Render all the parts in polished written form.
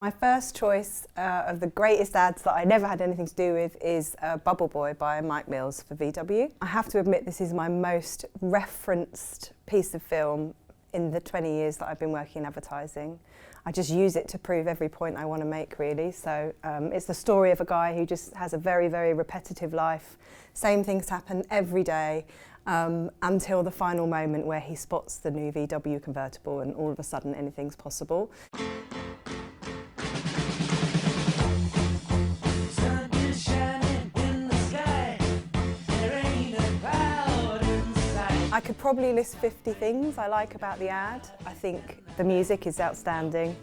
My first choice of the greatest ads that I never had anything to do with is Bubble Boy by Mike Mills for VW. I have to admit this is my most referenced piece of film in the 20 years that I've been working in advertising. I just use it to prove every point I want to make, really. So it's the story of a guy who just has a very, very repetitive life. Same things happen every day until the final moment where he spots the new VW convertible and all of a sudden anything's possible. I could probably list 50 things I like about the ad. I think the music is outstanding,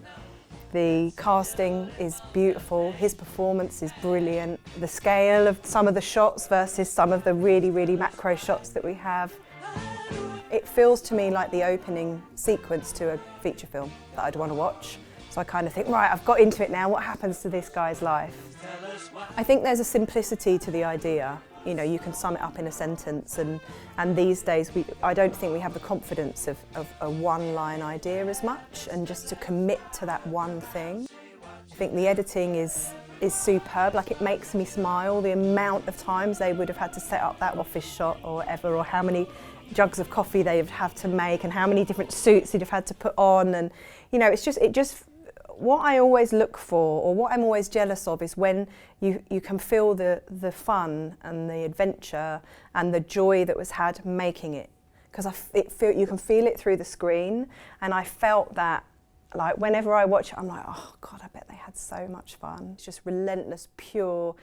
the casting is beautiful, his performance is brilliant, the scale of some of the shots versus some of the really, really macro shots that we have. It feels to me like the opening sequence to a feature film that I'd want to watch. So I kind of think, right, I've got into it now, what happens to this guy's life? I think there's a simplicity to the idea. You know, you can sum it up in a sentence, and these days I don't think we have the confidence of a one-line idea as much, and just to commit to that one thing. I think the editing is superb, like it makes me smile, the amount of times they would have had to set up that office shot or whatever, or how many jugs of coffee they would have to make, and how many different suits he'd have had to put on, and you know, it just what I always look for, or what I'm always jealous of, is when you can feel the fun and the adventure and the joy that was had making it. Because you can feel it through the screen, and I felt that, like, whenever I watch it, I'm like, oh God, I bet they had so much fun. It's just relentless, pure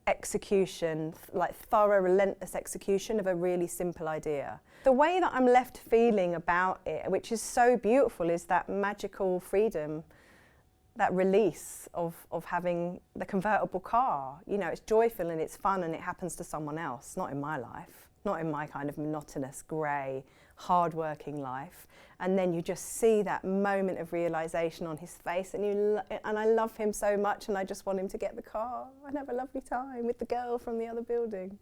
execution, like thorough, relentless execution of a really simple idea. The way that I'm left feeling about it, which is so beautiful, is that magical freedom, that release of having the convertible car. You know, it's joyful and it's fun and it happens to someone else, not in my life, not in my kind of monotonous, grey, hard-working life. And then you just see that moment of realisation on his face, and I love him so much, and I just want him to get the car and have a lovely time with the girl from the other building.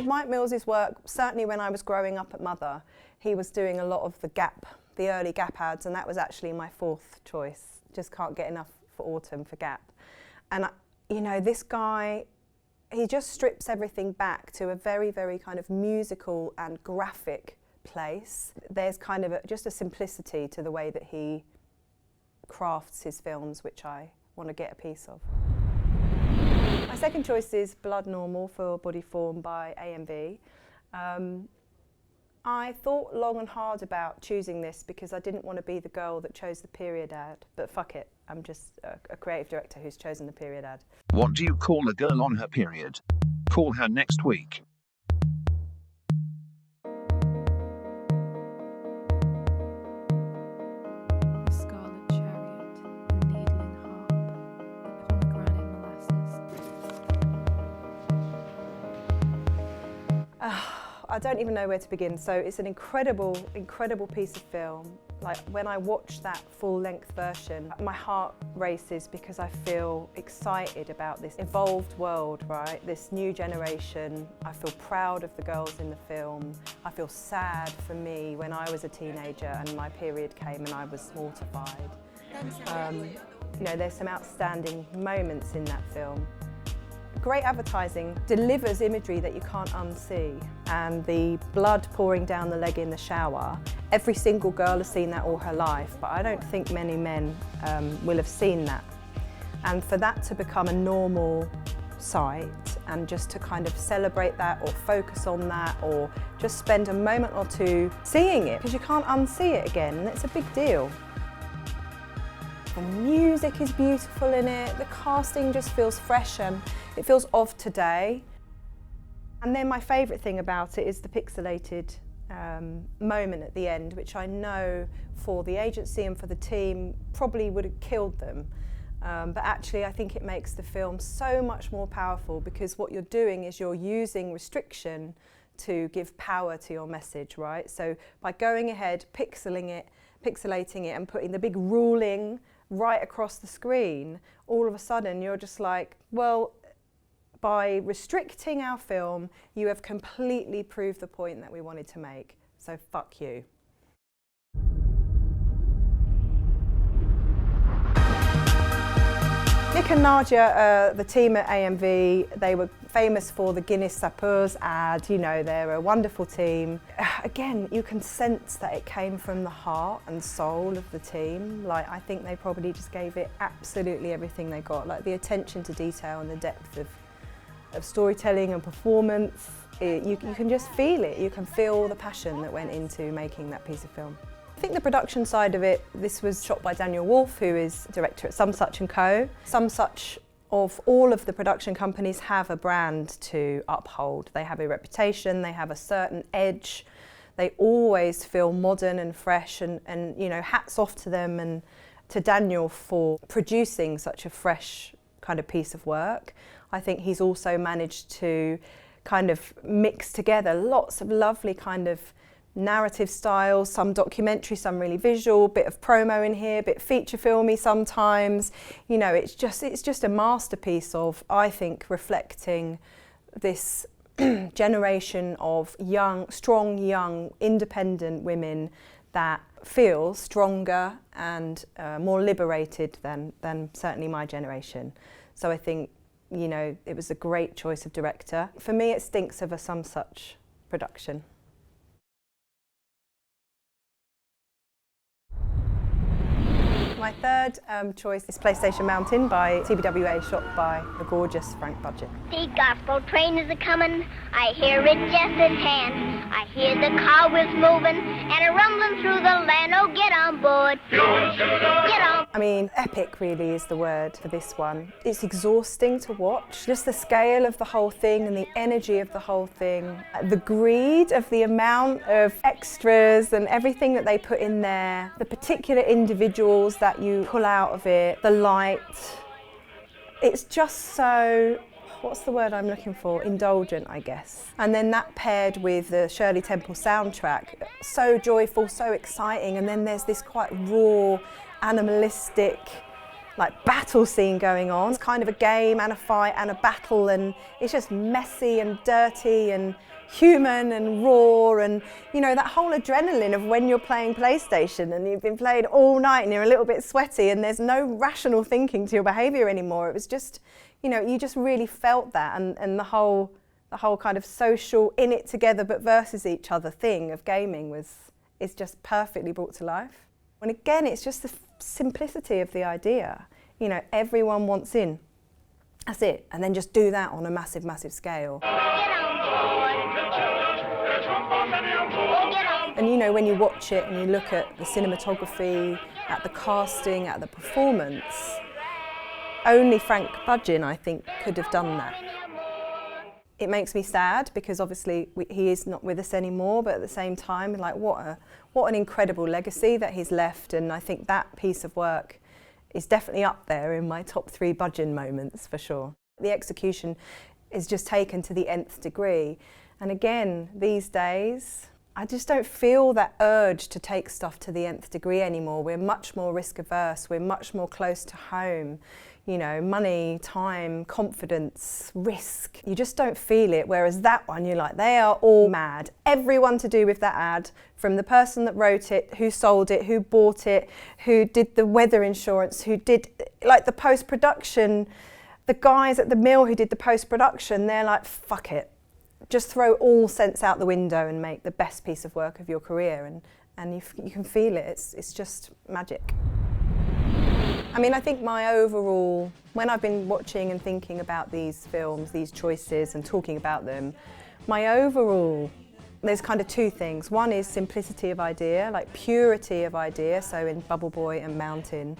Mike Mills's work, certainly when I was growing up at Mother, he was doing a lot of the early Gap ads, and that was actually my fourth choice. Just can't get enough for autumn for Gap. And you know, this guy, he just strips everything back to a very, very kind of musical and graphic place. There's kind of just a simplicity to the way that he crafts his films, which I want to get a piece of. My second choice is Blood Normal for Bodyform by AMV. I thought long and hard about choosing this because I didn't want to be the girl that chose the period ad, but fuck it, I'm just a creative director who's chosen the period ad. What do you call a girl on her period? Call her next week. I don't even know where to begin. So it's an incredible, incredible piece of film. Like, when I watch that full-length version, my heart races because I feel excited about this evolved world, right? This new generation. I feel proud of the girls in the film. I feel sad for me when I was a teenager and my period came and I was mortified. You know, there's some outstanding moments in that film. Great advertising delivers imagery that you can't unsee, and the blood pouring down the leg in the shower, every single girl has seen that all her life, but I don't think many men will have seen that. And for that to become a normal sight, and just to kind of celebrate that or focus on that, or just spend a moment or two seeing it, because you can't unsee it again, and it's a big deal. The music is beautiful in it, the casting just feels fresh and it feels of today. And then my favourite thing about it is the pixelated moment at the end, which I know for the agency and for the team probably would have killed them. But actually I think it makes the film so much more powerful, because what you're doing is you're using restriction to give power to your message, right? So by going ahead, pixelating it and putting the big ruling right across the screen, all of a sudden you're just like, well, by restricting our film, you have completely proved the point that we wanted to make. So fuck you. Nick and Nadia, the team at AMV, they were famous for the Guinness Sapeurs ad. You know, they're a wonderful team. Again, you can sense that it came from the heart and soul of the team. Like, I think they probably just gave it absolutely everything they got. Like, the attention to detail and the depth of storytelling and performance. You can just feel it. You can feel the passion that went into making that piece of film. I think the production side of it, this was shot by Daniel Wolf, who is director at Some Such & Co. Some Such, of all of the production companies, have a brand to uphold. They have a reputation, they have a certain edge. They always feel modern and fresh, and you know, hats off to them and to Daniel for producing such a fresh kind of piece of work. I think he's also managed to kind of mix together lots of lovely kind of narrative styles, some documentary, some really visual, bit of promo in here, bit feature filmy sometimes. You know, it's just a masterpiece of, I think, reflecting this generation of young, strong, young, independent women that feel stronger and more liberated than certainly my generation. So I think, you know, it was a great choice of director. For me, it stinks of a Some Such production. My third choice is PlayStation Mountain by TBWA, shot by the gorgeous Frank Budgett. The gospel train is a-comin', I hear it just at hand. I hear the car wheels moving and a rumbling through the land. Oh, get on board, get on. I mean, epic really is the word for this one. It's exhausting to watch. Just the scale of the whole thing and the energy of the whole thing. The greed of the amount of extras and everything that they put in there. The particular individuals that you pull out of it, the light. It's just so, what's the word I'm looking for? Indulgent, I guess. And then that paired with the Shirley Temple soundtrack, so joyful, so exciting, and then there's this quite raw, animalistic, like battle scene going on. It's kind of a game and a fight and a battle, and it's just messy and dirty and human and raw, and you know, that whole adrenaline of when you're playing PlayStation and you've been playing all night and you're a little bit sweaty and there's no rational thinking to your behaviour anymore. It was just, you know, you just really felt that, and the whole kind of social in it together but versus each other thing of gaming is just perfectly brought to life. And again, it's just the simplicity of the idea. You know, everyone wants in. That's it. And then just do that on a massive, massive scale. And you know, when you watch it and you look at the cinematography, at the casting, at the performance, only Frank Budgett, I think, could have done that. It makes me sad because obviously he is not with us anymore, but at the same time, like, what an incredible legacy that he's left, and I think that piece of work is definitely up there in my top 3 Budgett moments for sure. The execution is just taken to the nth degree, and again, these days, I just don't feel that urge to take stuff to the nth degree anymore. We're much more risk averse, we're much more close to home. You know, money, time, confidence, risk. You just don't feel it, whereas that one, you're like, they are all mad. Everyone to do with that ad, from the person that wrote it, who sold it, who bought it, who did the weather insurance, who did like the post-production, the guys at the mill who did the post-production, they're like, fuck it. Just throw all sense out the window and make the best piece of work of your career, and you can feel it. It's just magic. I mean, I think my overall, when I've been watching and thinking about these films, these choices and talking about them, my overall, there's kind of 2 things. One is simplicity of idea, like purity of idea, so in Bubble Boy and Mountain.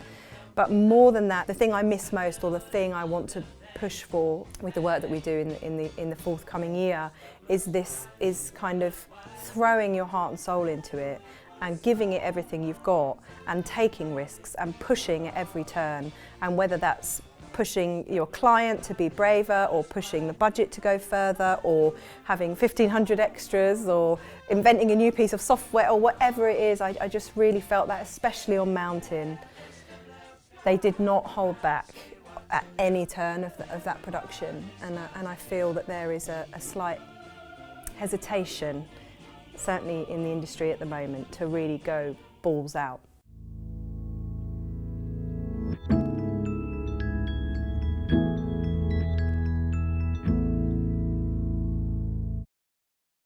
But more than that, the thing I miss most, or the thing I want to push for with the work that we do in the forthcoming year, is kind of throwing your heart and soul into it and giving it everything you've got and taking risks and pushing at every turn, and whether that's pushing your client to be braver or pushing the budget to go further or having 1,500 extras or inventing a new piece of software or whatever it is, I just really felt that, especially on Mountain. They did not hold back. at any turn of that production, and I feel that there is a slight hesitation, certainly in the industry at the moment, to really go balls out.